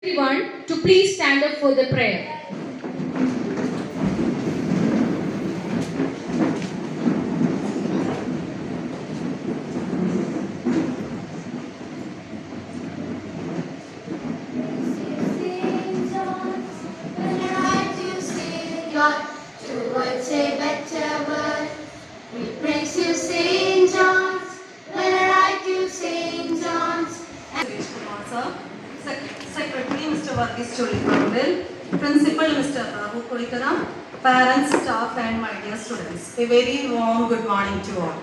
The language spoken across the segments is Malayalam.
Everyone to please stand up for the prayer. Towards a better world, we praise you, Saint John's. When I write you, Saint John's. Secretary Mr. Varghese Cholliparambil, Principal Mr. Babu Kolikara, parents, staff and my dear students. A very warm good morning to all.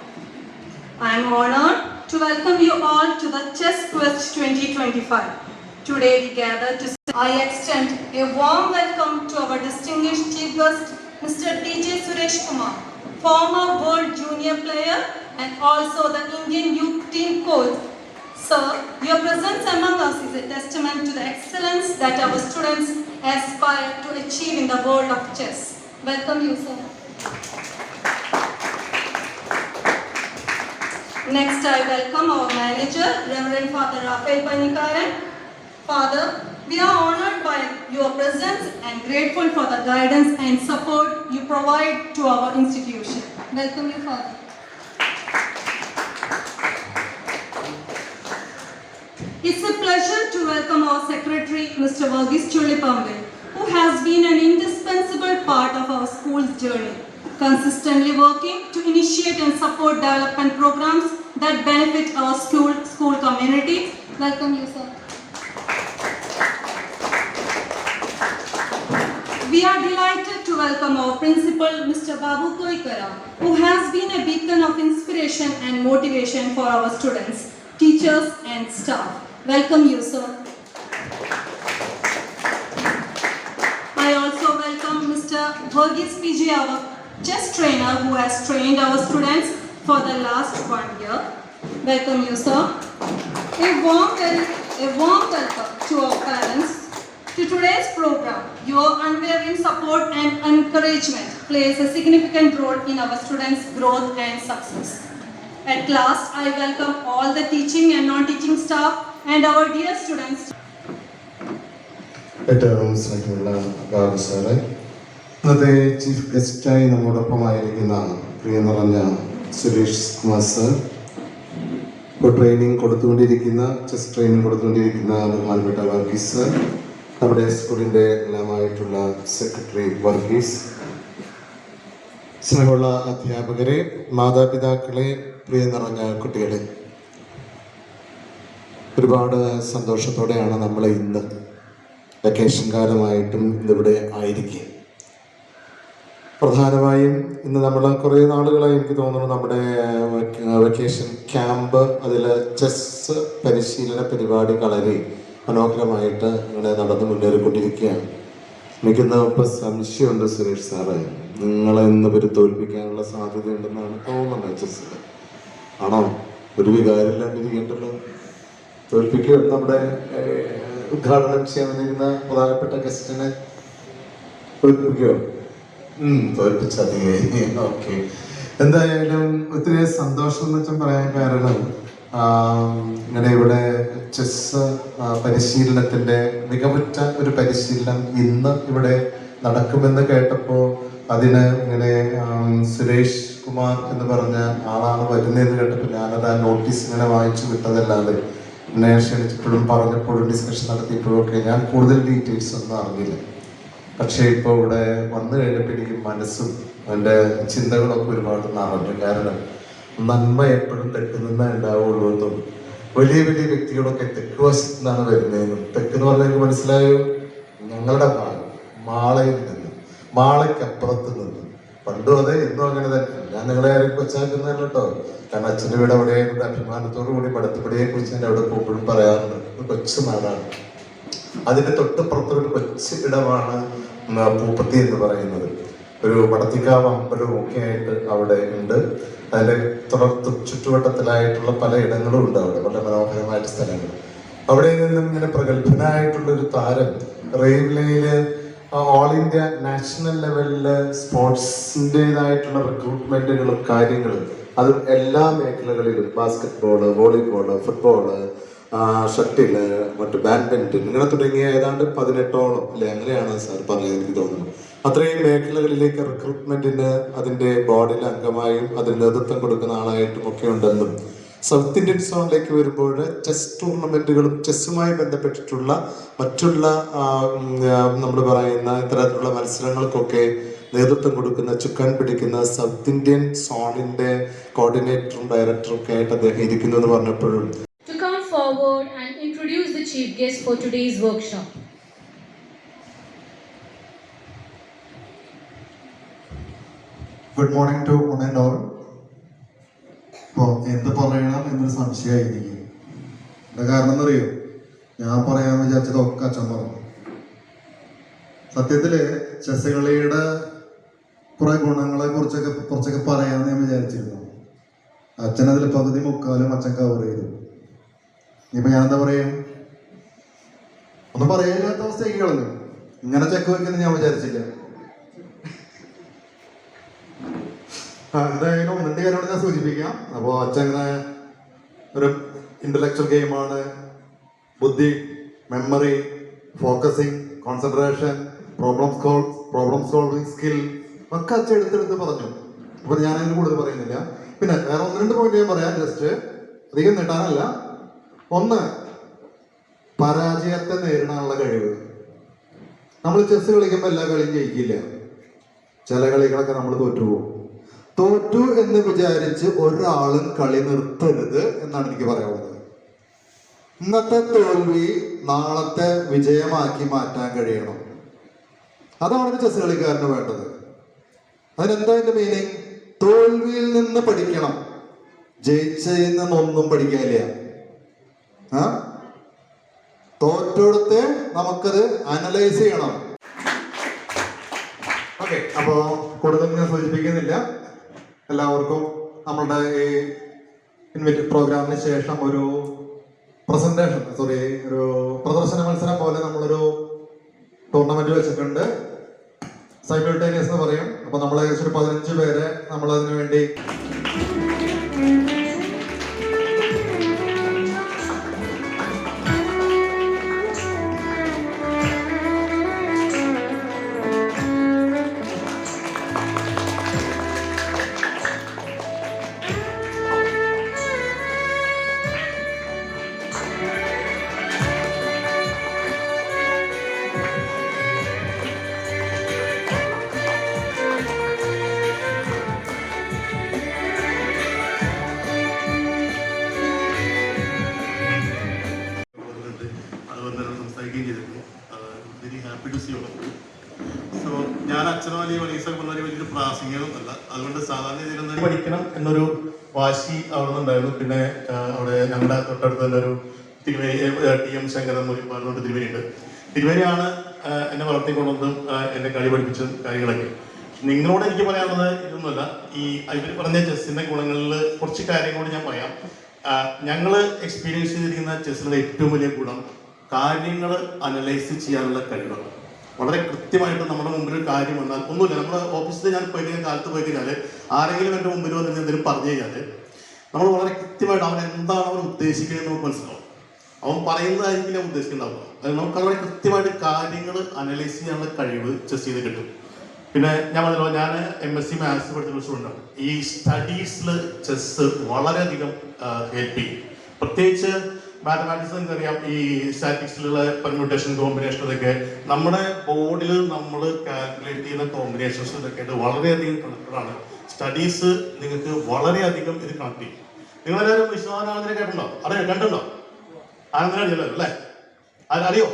I am honored to welcome you all to the Chess Quest 2025. Today we gather to I extend a warm welcome to our distinguished chief guest, Mr. DJ Suresh Kumar, former world junior player and also the Indian youth team coach. Sir, your presence among us is a testament to the excellence that our students aspire to achieve in the world of chess. Welcome you, sir. Next, I welcome our manager, Reverend Father Rafael Panikaran. Father, we are honored by your presence and grateful for the guidance and support you provide to our institution. Welcome you, Father. It's a pleasure to welcome our Secretary, Mr. Varghese Cholliparambil, who has been an indispensable part of our school's journey, consistently working to initiate and support development programs that benefit our school community. Welcome you, sir. We are delighted to welcome our principal, Mr. Babu Kolikara, who has been a beacon of inspiration and motivation for our students, teachers and staff. Welcome you, sir. I also welcome Mr. Varghese PJ, our chess trainer who has trained our students for the last 1 year. Welcome you, sir. A warm welcome to our parents. To today's program, your unwavering support and encouragement plays a significant role in our students' growth and success. At last, I welcome all the teaching and non-teaching staff and our dear students. ഏറ്റവും സ്നേഹമുള്ള ബാബു സാറെ, ഇന്നത്തെ ചീഫ് ഗസ്റ്റായി നമ്മോടൊപ്പമായിരിക്കുന്ന പ്രിയ നിറഞ്ഞ സുരേഷ് കുമാർ സർ, ഇപ്പോൾ ട്രെയിനിങ് കൊടുത്തുകൊണ്ടിരിക്കുന്ന ചെസ് ട്രെയിനിങ് കൊടുത്തുകൊണ്ടിരിക്കുന്ന ബഹുമാനപ്പെട്ട വർഗീസ് സർ, നമ്മുടെ സ്കൂളിൻ്റെ എല്ലാമായിട്ടുള്ള സെക്രട്ടറി വർഗീസ്, സ്നേഹമുള്ള അധ്യാപകരെ, മാതാപിതാക്കളെ, പ്രിയ നിറഞ്ഞ കുട്ടികളെ, ഒരുപാട് സന്തോഷത്തോടെയാണ് നമ്മൾ ഇന്ന് വെക്കേഷൻ കാലമായിട്ടും ഇന്നിവിടെ ആയിരിക്കും. പ്രധാനമായും ഇന്ന് നമ്മൾ കുറേ നാളുകളായി എനിക്ക് തോന്നുന്നു നമ്മുടെ വെക്കേഷൻ ക്യാമ്പ്, അതിൽ ചെസ് പരിശീലന പരിപാടി വളരെ മനോഹരമായിട്ട് ഇങ്ങനെ നടന്ന് മുന്നേറിക്കൊണ്ടിരിക്കുകയാണ്. എനിക്കിന്ന് ഇപ്പോൾ സംശയമുണ്ട് സുരേഷ് സാറ്, നിങ്ങളെ ഇന്ന് പേര് തോൽപ്പിക്കാനുള്ള സാധ്യതയുണ്ടെന്നാണ് തോന്നുന്നത്. ചെസ്സിൽ ആണോ? ഒരു വികാരമില്ലാണ്ടിരിക്കണ്ടല്ലോ. തോൽപ്പിക്കുക. നമ്മുടെ ഉദ്ഘാടനം ചെയ്യാൻ വന്നിരുന്ന പ്രധാനപ്പെട്ട ഗസ്റ്റിനെ തോൽപ്പിക്കോ? തോൽപ്പിച്ചതേ. ഓക്കെ, എന്തായാലും ഒത്തിരി സന്തോഷം എന്ന് വെച്ചാൽ പറയാൻ കാരണം, ഇങ്ങനെ ഇവിടെ ചെസ് പരിശീലനത്തിൻ്റെ മികവുറ്റ ഒരു പരിശീലനം ഇന്ന് ഇവിടെ നടക്കുമെന്ന് കേട്ടപ്പോൾ അതിന് ഇങ്ങനെ സുരേഷ് കുമാർ എന്ന് പറഞ്ഞ ആളാണ് വരുന്നതെന്ന് കേട്ടപ്പോൾ ഞാനത് ആ നോട്ടീസ് ഇങ്ങനെ വായിച്ചു വിട്ടതല്ലാതെ എന്നെ ക്ഷണിച്ചപ്പോഴും പറഞ്ഞപ്പോഴും ഡിസ്കഷൻ നടത്തിയപ്പോഴും ഒക്കെ ഞാൻ കൂടുതൽ ഡീറ്റെയിൽസ് ഒന്നും അറിഞ്ഞില്ല. പക്ഷേ ഇപ്പോൾ ഇവിടെ വന്നു കഴിഞ്ഞപ്പോൾ എനിക്ക് മനസ്സും എൻ്റെ ചിന്തകളൊക്കെ ഒരുപാട് നിറഞ്ഞു. കാരണം നന്മ എപ്പോഴും തെക്ക് നിന്നേ ഉണ്ടാവുള്ളൂ എന്നും വലിയ വലിയ വ്യക്തികളൊക്കെ തെക്ക് വശത്തു നിന്നാണ് വരുന്നതെന്നും, തെക്കെന്ന് പറഞ്ഞാൽ എനിക്ക് മനസ്സിലായോ, ഞങ്ങളുടെ ഭാഗം മാളയിൽ നിന്ന്, മാളയ്ക്കപ്പുറത്ത് നിന്ന്. പണ്ടും അതെ, ഇന്നും അങ്ങനെ തന്നെ. ഞാൻ നിങ്ങളെ ആരെയും കൊച്ചാക്കുന്നതല്ല കേട്ടോ, കാരണം അച്ഛൻ്റെ വീട് അവിടെയായിട്ട് അഭിമാനത്തോടു കൂടി പടത്തുപടിയെ കുറിച്ച് ഞാൻ അവിടെ പോകുമ്പോഴും പറയാറുണ്ട്. ഇത് കൊച്ചു നാടാണ്. അതിൻ്റെ തൊട്ടുപുറത്തൊരു കൊച്ചു ഇടമാണ് പൂപ്പത്തി എന്ന് പറയുന്നത്. ഒരു വടത്തിക്കാവ് അമ്പലവും ഒക്കെ ആയിട്ട് അവിടെ ഉണ്ട്. അതിൻ്റെ ചുറ്റുവട്ടത്തിലായിട്ടുള്ള പല ഇടങ്ങളും ഉണ്ട് അവിടെ, വളരെ മനോഹരമായിട്ട് സ്ഥലങ്ങൾ. അവിടെ നിന്നും ഇങ്ങനെ പ്രഗത്ഭനായിട്ടുള്ളൊരു താരം റെയിൽവേയില് ഓൾ ഇന്ത്യ നാഷണൽ ലെവലില് സ്പോർട്സിൻ്റെതായിട്ടുള്ള റിക്രൂട്ട്മെന്റുകളും കാര്യങ്ങളും, അതും എല്ലാ മേഖലകളിലും, basket ball, volleyball, football, shuttle, മറ്റ് ബാഡ്മിൻ്റൺ, ഇങ്ങനെ തുടങ്ങിയ ഏതാണ്ട് 18ഓളം അല്ലെ, അങ്ങനെയാണ് സാർ പറഞ്ഞത് എനിക്ക് തോന്നുന്നു. അത്രയും മേഖലകളിലേക്ക് റിക്രൂട്ട്മെന്റിന് അതിന്റെ ബോർഡിൽ അംഗമായും അതിന് നേതൃത്വം കൊടുക്കുന്ന ആളായിട്ടും ഒക്കെ ഉണ്ടെന്നും, സൗത്ത് ഇന്ത്യൻ സോണിലേക്ക് വരുമ്പോൾ ചെസ് ടൂർണമെന്റുകളും ചെസ്സുമായി ബന്ധപ്പെട്ടിട്ടുള്ള മറ്റുള്ള നമ്മൾ പറയുന്ന ഇത്തരത്തിലുള്ള മത്സരങ്ങൾക്കൊക്കെ നേതൃത്വം കൊടുക്കുന്ന, ചുക്കാൻ പിടിക്കുന്ന സൗത്ത് ഇന്ത്യൻ സോണിന്റെ കോർഡിനേറ്ററും ഡയറക്ടറും ഒക്കെ ആയിട്ട് അദ്ദേഹം ഇരിക്കുന്നു എന്ന് പറഞ്ഞപ്പോഴും To come forward and introduce the chief guest for today's workshop. Good morning to one and all. ഇപ്പോൾ എന്ത് പറയണം എന്നൊരു സംശയമായിരിക്കും. എന്താ കാരണം എന്നറിയോ? ഞാൻ പറയാമെന്ന് വിചാരിച്ചതൊക്കെ അച്ഛൻ പറഞ്ഞു. സത്യത്തിൽ ചെസ് കളിയുടെ കുറേ ഗുണങ്ങളെ കുറച്ചൊക്കെ പറയാമെന്ന് ഞാൻ വിചാരിച്ചിരുന്നു. അച്ഛനതിൽ പകുതി മുക്കാലും അച്ഛൻ കവർ ചെയ്തു. ഇനിയിപ്പോൾ ഞാൻ എന്താ പറയുക, ഒന്നും പറയാനില്ലാത്ത അവസ്ഥയാക്കി കളഞ്ഞു. ഇങ്ങനെ ചെക്ക് വയ്ക്കുമെന്ന് ഞാൻ വിചാരിച്ചില്ല. എന്തായാലും ഒന്നിൻ്റെ കാര്യമാണ് ഞാൻ സൂചിപ്പിക്കാം. അപ്പോൾ അച്ഛൻ ഇങ്ങനെ ഒരു ഇന്റലക്ച്വൽ ഗെയിമാണ്, ബുദ്ധി, memory, focusing, concentration, problem solving skill ഒക്കെ അച്ഛൻ എടുത്തെടുത്ത് പറഞ്ഞു. അപ്പോൾ ഞാനതിന് കൂടുതൽ പറയുന്നില്ല. പിന്നെ വേറെ 1-2 പോയിന്റ് ഞാൻ പറയാം, ജസ്റ്റ് അധികം നീട്ടാനല്ല. ഒന്ന്, പരാജയത്തെ നേരിടാനുള്ള കഴിവ്. നമ്മൾ ചെസ് കളിക്കുമ്പോൾ എല്ലാ കളിയും ജയിക്കില്ല. ചില കളികളൊക്കെ നമ്മൾ തോറ്റു എന്ന് വിചാരിച്ച് ഒരാളും കളി നിർത്തരുത് എന്നാണ് എനിക്ക് പറയാനുള്ളത്. ഇന്നത്തെ തോൽവി നാളത്തെ വിജയമാക്കി മാറ്റാൻ കഴിയണം. അതാണ് ഒരു ചെസ് കളിക്കാരന് വേണ്ടത്. അതിനെന്താ അതിന്റെ മീനിങ്? തോൽവിയിൽ നിന്ന് പഠിക്കണം, ജയിച്ചതിൽ നിന്നൊന്നും പഠിക്കാനില്ല. തോറ്റെടുത്ത് നമുക്കത് അനലൈസ് ചെയ്യണം. ഓക്കെ, അപ്പോ കൂടുതൽ ഞാൻ സൂചിപ്പിക്കുന്നില്ല. എല്ലാവർക്കും നമ്മളുടെ ഈ പ്രോഗ്രാമിന് ശേഷം ഒരു ഒരു പ്രദർശന മത്സരം പോലെ നമ്മളൊരു ടൂർണമെന്റ് വെച്ചിട്ടുണ്ട്. സൈബിൾട്ടേനിയസ് എന്ന് പറയും. അപ്പൊ നമ്മൾ ഏകദേശം ഒരു 15 പേരെ നമ്മൾ അതിനു വേണ്ടി very happy to see you. So ഞാൻ അച്ഛനോ അല്ലെങ്കിൽ വലീസൊക്കെ പറഞ്ഞ വലിയൊരു പ്രാസംഗികമൊന്നുമല്ല. അതുകൊണ്ട് സാധാരണ രീതിയിൽ പഠിക്കണം എന്നൊരു വാശി അവിടെ നിന്നുണ്ടായിരുന്നു. പിന്നെ അവിടെ ഞങ്ങളുടെ തൊട്ടടുത്ത് തന്നെ ഒരു TM ശങ്കരൻ പറഞ്ഞുകൊണ്ട് തിരുവേരിയുണ്ട്. തിരുവേരിയാണ് എന്നെ വളർത്തിക്കൊണ്ടതും എന്നെ കളി പഠിപ്പിച്ച കാര്യങ്ങളൊക്കെ. നിങ്ങളോട് എനിക്ക് പറയാനുള്ളത് ഇതൊന്നുമല്ല. ഈ ഇവർ പറഞ്ഞ ചെസ്സിന്റെ ഗുണങ്ങളിൽ കുറച്ച് കാര്യങ്ങളോട് ഞാൻ പറയാം. ഞങ്ങൾ എക്സ്പീരിയൻസ് ചെയ്തിരിക്കുന്ന ചെസ്സിന്റെ ഏറ്റവും വലിയ ഗുണം കാര്യങ്ങൾ അനലൈസ് ചെയ്യാനുള്ള കഴിവാണ്. വളരെ കൃത്യമായിട്ട് നമ്മുടെ മുമ്പിൽ ഒരു കാര്യം വന്നാൽ ഒന്നുമില്ല. നമ്മുടെ ഓഫീസിൽ ഞാൻ പോയി കഴിഞ്ഞാൽ, കാലത്ത് പോയി കഴിഞ്ഞാൽ ആരെങ്കിലും എൻ്റെ മുമ്പിൽ വന്ന് എന്തെങ്കിലും പറഞ്ഞു കഴിഞ്ഞാൽ നമ്മൾ വളരെ കൃത്യമായിട്ട് അവൻ എന്താണ് അവൻ ഉദ്ദേശിക്കുന്നത് നമുക്ക് മനസ്സിലാവും. അവൻ പറയുന്നതായിരിക്കില്ല ഉദ്ദേശിക്കുന്നുണ്ടാവുക. അത് നമുക്ക് വളരെ കൃത്യമായിട്ട് കാര്യങ്ങൾ അനലൈസ് ചെയ്യാനുള്ള കഴിവ് ചെസ് ചെയ്ത് കിട്ടും. പിന്നെ ഞാൻ പറഞ്ഞല്ലോ, ഞാൻ MSc മാത്സ് പഠിച്ച സ്റ്റുഡൻ്റാണ്. ഈ സ്റ്റഡീസിൽ ചെസ് വളരെയധികം ഹെൽപ്പ് ചെയ്യും. പ്രത്യേകിച്ച് മാത്തമാറ്റിക്സ് നിങ്ങൾക്കറിയാം, ഈ സ്റ്റാറ്റിക്സിലുള്ള പെർമ്യൂട്ടേഷൻ, കോമ്പിനേഷൻ, ഇതൊക്കെ നമ്മുടെ ബോർഡിൽ നമ്മൾ കാൽക്കുലേറ്റ് ചെയ്യുന്ന കോമ്പിനേഷൻസ് ഇതൊക്കെ ആയിട്ട് വളരെയധികം കണക്റ്റഡാണ്. സ്റ്റഡീസ് നിങ്ങൾക്ക് വളരെയധികം ഇത് കണക്ട് ചെയ്യും. നിങ്ങളെല്ലാവരും വിശ്വനാഥനെ കേട്ടിട്ടുണ്ടോ? കണ്ടുണ്ടോ? ആനന്ദനല്ലോ അല്ലേ? അറിയോ?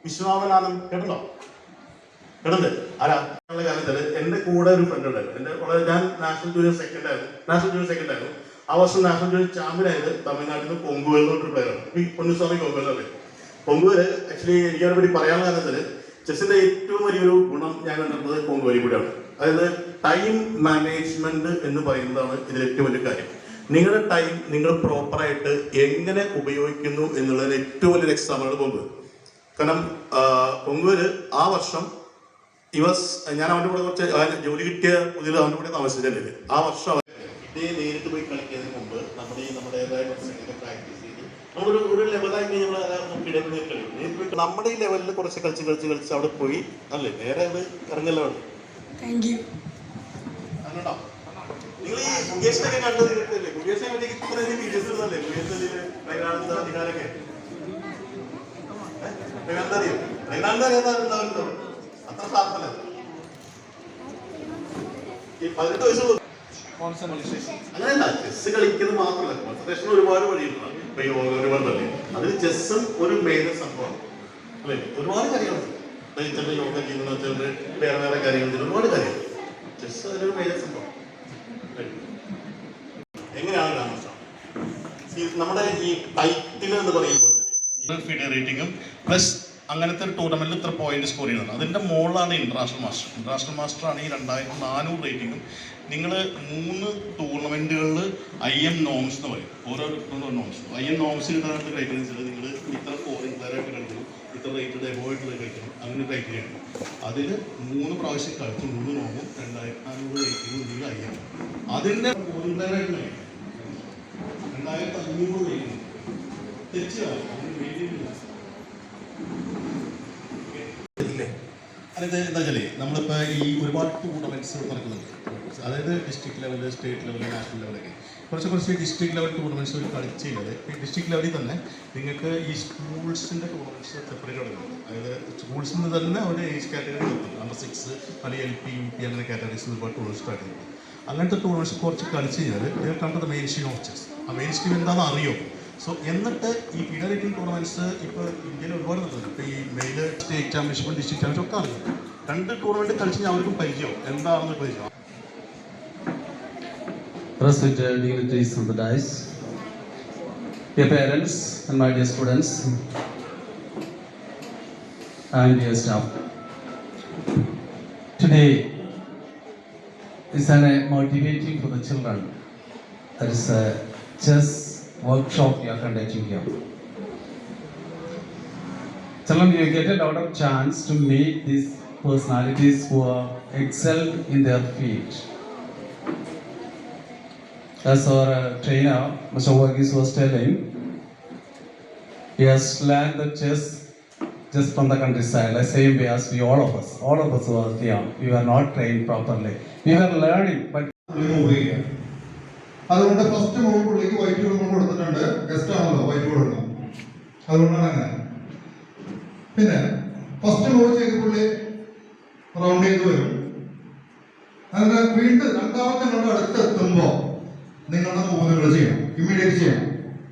വിശ്വനാഥനാഥൻ കേട്ടിട്ടുണ്ടോ? കേട്ടിട്ടുണ്ട്? ആരാ? കാലത്തിൽ എൻ്റെ കൂടെ ഒരു ഫ്രണ്ട് ഉണ്ടായിരുന്നു. ഞാൻ നാഷണൽ ജൂനിയർ സെക്കൻഡ് ആയിരുന്നു. ആ വർഷം നാഷണൽ ജൂനിയർ ചാമ്പ്യനായത് തമിഴ്നാട്ടിൽ നിന്ന് പൊങ്കുവൽ എന്ന് പറഞ്ഞൊരു പ്ലെയറാണ്. പൊന്നുസ്വാമി പൊങ്കുവൽ അല്ലേ. പൊങ്കുവല് ആക്ച്വലി എനിക്ക് അതിനെ പറ്റി പറയാനുള്ള കാരണത്തിൽ ചെസ്സിന്റെ ഏറ്റവും വലിയൊരു ഗുണം ഞാൻ കണ്ടിരുന്നത് പൊങ്കുവലി കൂടെയാണ്. അതായത് ടൈം മാനേജ്മെന്റ് എന്ന് പറയുന്നതാണ് ഇതിൽ ഏറ്റവും വലിയ കാര്യം. നിങ്ങളുടെ ടൈം നിങ്ങൾ പ്രോപ്പറായിട്ട് എങ്ങനെ ഉപയോഗിക്കുന്നു എന്നുള്ളതിന് ഏറ്റവും വലിയൊരു എക്സാമ്പിളാണ് പൊങ്കുവൽ. കാരണം പൊങ്കുവല് ആ വർഷം ഞാൻ അവൻ്റെ കൂടെ കുറച്ച് ജോലി കിട്ടിയ പുതിയ അവൻ്റെ കൂടെ താമസിച്ചിട്ടുണ്ട്. ആ വർഷം നേരിട്ട് പോയി കളിക്കുന്നതിന് മുമ്പ് നമ്മുടേതായ കുറച്ച് പ്രാക്ടീസ് ചെയ്ത് ഒരു ലെവലായി നമ്മൾ കളിക്കും. നമ്മുടെ ഈ ലെവലിൽ കുറച്ച് കളിച്ച് അവിടെ പോയി അല്ലേ നേരെ അത് ഇറങ്ങല്ലോ. Thank you. അങ്ങനെയുണ്ടോ? നിങ്ങൾ ഈ മുകേഷിനൊക്കെ കണ്ടത് ഇല്ലേ? മുകേഷിനെ പറ്റി ഇത്ര വീഡിയോസ് ഇടുന്നല്ലേ? മുകേഷ് അധികാരൊക്കെ അറിയോ? അത്ര സാധനല്ല. ഈ 18 വയസ്സുള്ള അങ്ങനെയല്ല, ചെസ് കളിക്കുന്നത് മാത്രമല്ല, കോൺസെൻട്രേഷൻ ഒരുപാട് വഴിയുണ്ട്. ഇപ്പൊ ഈ ഒരുപാടല്ലേ അതിൽ ചെസ്സും ഒരു മേജർ സംഭവമാണ് അല്ലേ? ഒരുപാട് കാര്യങ്ങളുണ്ട്. ചില യോഗ ചെയ്യുന്ന ചിലർ വേറെ വേറെ കാര്യങ്ങൾ, ഒരുപാട് കാര്യങ്ങൾ. ചെസ് അതിലൊരു മേജർ സംഭവം. എങ്ങനെയാണ് രാമകൃഷ്ണ നമ്മുടെ ഈ ടൈറ്റിൽ എന്ന് പറയുമ്പോൾ ഫിഡെ റേറ്റിംഗും പ്ലസ് അങ്ങനത്തെ ഒരു ടൂർണമെന്റിൽ ഇത്ര പോയിന്റ് സ്കോർ ചെയ്യുന്നത്. അതിന്റെ മുകളിലാണ് ഇന്റർനാഷണൽ മാസ്റ്റർ. ഇന്റർനാഷണൽ മാസ്റ്റർ ആണ് ഈ 2400 റേറ്റിംഗും. നിങ്ങൾ 3 ടൂർണമെന്റുകളിൽ IM നോംസ് എന്ന് പറയും. ഓരോ നോംസ് IM നോംസ് കിട്ടാനായിട്ട് ക്രൈറ്റീരിയ വെച്ചാൽ നിങ്ങൾ ഇത്ര സ്കോറിംഗ് പ്ലെയറായിട്ട് കളിക്കണം, ഇത്ര റേറ്റഡ് എബോയിട്ടുള്ളത് കളിക്കണം, അങ്ങനെ ക്രൈറ്റീരിയ ഉണ്ട്. അതിൽ 3 പ്രാവശ്യം കളിച്ച് 3 നോമും 2400 റേറ്റിംഗും നിങ്ങൾ IM. അതിന്റെ സ്കോറിംഗ് പ്ലെയറായിട്ട് കളിക്കണം 2500 റേറ്റിംഗ് തെച്ചാണ്. അതായത് എന്താ വെച്ചാൽ നമ്മളിപ്പോൾ ഈ ഒരുപാട് ടൂർണമെൻറ്റ്സ് നടക്കുന്നുണ്ട്. അതായത് district level, state level, national ലെവലൊക്കെ കുറച്ച് ഡിസ്ട്രിക്ട് ലെവൽ ടൂർണമെൻറ്റ്സ് ഒരു കളിച്ച് കഴിഞ്ഞാൽ ഈ ഡിസ്ട്രിക്ട് ലെവലിൽ തന്നെ നിങ്ങൾക്ക് ഈ സ്കൂൾസിൻ്റെ ടൂർണമെൻറ്റ്സ് സെപ്പറേറ്റ് നടക്കുന്നുണ്ട്. അതായത് സ്കൂൾസിൽ നിന്ന് തന്നെ ഒരു ഏജ് കാറ്റഗറി നടത്തുന്നുണ്ട്. Under 6 അല്ലെങ്കിൽ LP, UP അങ്ങനെ കാറ്റഗറീസ് ഒരുപാട് ടൂർണമെൻറ്റ്സ് സ്റ്റാർട്ട് ചെയ്യുന്നുണ്ട്. അങ്ങനത്തെ ടൂർണമെൻറ്റ്സ് കുറച്ച് കളിച്ച് കഴിഞ്ഞാൽ കണ്ടു the main stream of chess. ആ മെയിൻ സ്ട്രീം എന്താണെന്ന് അറിയോ? സോ എന്നിട്ട് ഈ ഫിഡെ റേറ്റിംഗ് ടൂർണമെൻറ്റ്സ് ഇപ്പോൾ ഇന്ത്യയിൽ ഒരുപാട് നടത്തുന്നുണ്ട്. ഇപ്പോൾ ഈ മെയിൽ സ്റ്റേറ്റ് ചാമ്പ്യൻഷിപ്പും ഡിസ്ട്രിക്ട് ചാമ്പ്യൻഷിപ്പും ഒക്കെ അറിയാം. 2 ടൂർണമെൻറ്റ് കളിച്ച് കഴിഞ്ഞാൽ അവർക്കും പരിചയവും എന്താണെന്ന് പരിചയം. Respected dignitaries on the dais, dear parents and my dear students and dear staff. Today is motivating for the children. That is a chess workshop we are conducting here. Children, you get a lot of chance to meet these personalities who are excelled in their field. As our trainer, Mr. Varghese was telling, he has learned the chess just from the countryside, the same way as we all of us. All of us were young. We were not trained properly. We were learning, but അതുകൊണ്ട് ഫസ്റ്റ് മൂവ് പുള്ളിക്ക് വൈറ്റ് നമ്മൾ കൊടുത്തിട്ടുണ്ട്. ഗസ്റ്റ് ആണല്ലോ, വൈറ്റ് കൊടുക്കണം. അതുകൊണ്ടാണ് അങ്ങനെ. പിന്നെ ഫസ്റ്റ് മൂവ് ചെയ്ത് പുള്ളി റൗണ്ട് ചെയ്ത് വരും. അങ്ങനെ വീണ്ടും രണ്ടാമത്തെ നിങ്ങളുടെ അടുത്ത് എത്തുമ്പോൾ നിങ്ങളുടെ മൂവ് നിങ്ങൾ ചെയ്യണം, ഇമ്മീഡിയറ്റ് ചെയ്യണം.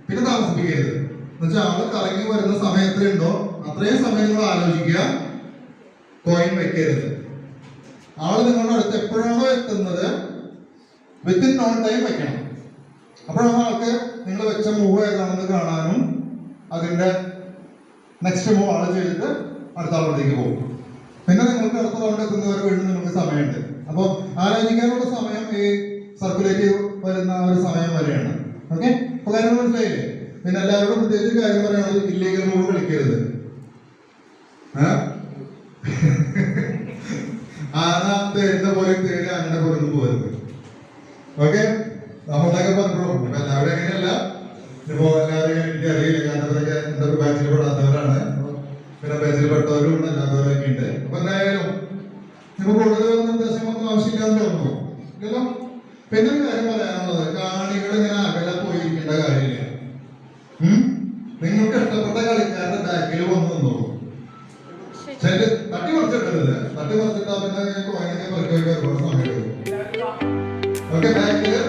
പിന്നെ താമസിപ്പിക്കരുത്. എന്നുവെച്ചാൽ ആള് കറങ്ങി വരുന്ന സമയത്തിലുണ്ടോ അത്രയും സമയം നിങ്ങൾ ആലോചിക്കുക, കോയിൻ വെക്കരുത്. ആള് നിങ്ങളുടെ അടുത്ത് എപ്പോഴാണോ എത്തുന്നത് വിത്തിൻ നോൺ ടൈം വെക്കണം. അപ്പോഴാണ് ആൾക്ക് നിങ്ങൾ വെച്ച മൂവ് ഏതാണെന്ന് കാണാനും അതിൻ്റെ നെക്സ്റ്റ് മൂവ് ആള് ചെയ്തിട്ട് അടുത്ത ആളോടേക്ക് പോകും. പിന്നെ നിങ്ങൾക്ക് അടുത്ത റൗണ്ട് എത്തുന്നവരെ വീണ്ടും നിങ്ങൾക്ക് സമയമുണ്ട്. അപ്പോൾ ആലോചിക്കാനുള്ള സമയം ഈ സർക്കുലേറ്റ് വരുന്ന ഒരു സമയം വരെയാണ്. ഓക്കെ, അപ്പോൾ കാര്യം മനസ്സിലായില്ലേ? പിന്നെ എല്ലാവരോടും പ്രത്യേകിച്ച് കാര്യം പറയാനുള്ളത് ഇല്ലീഗൽ മൂവ് കളിക്കരുത്. ആന തേരുന്ന പോലെ തേടി ആനയുടെ പോലെ പോകരുത്. ഓക്കെ, നമ്മളൊക്കെ പറഞ്ഞോളൂ. ഇപ്പൊ എല്ലാവരും അങ്ങനെയല്ല. ഇപ്പോ എല്ലാവരും എനിക്ക് അറിയില്ല, ഞാനവരൊക്കെ എന്റെ ബാച്ചിൽ പെടാത്തവരാണ്. പിന്നെ ബാച്ചിൽ പെട്ടവരും ഉണ്ട്, അല്ലാത്തവരൊക്കെ ഉണ്ട്. അപ്പൊ എന്തായാലും നമുക്ക് കൂടുതൽ നിർദ്ദേശങ്ങളൊന്നും ആവശ്യമില്ലാന്ന് തോന്നുന്നു ഇല്ലല്ലോ. പിന്നെ ഒരു കാര്യം പറയാനുള്ളത്, കാണികൾ ഇങ്ങനെ അകലെ പോയിരിക്കേണ്ട കാര്യമില്ല. നിങ്ങൾക്ക് ഇഷ്ടപ്പെട്ട കളിക്കാരുടെ ബാക്കിൽ വന്ന് നിന്നോളൂ. തട്ടി മറിച്ചിട്ടരുത്. തട്ടി മറിച്ചിട്ടാ പിന്നെ കോയിനൊക്കെ പറിക്കാൻ ഒരുപാട് സമയം എടുക്കും. ഓക്കെ, ബാക്കില്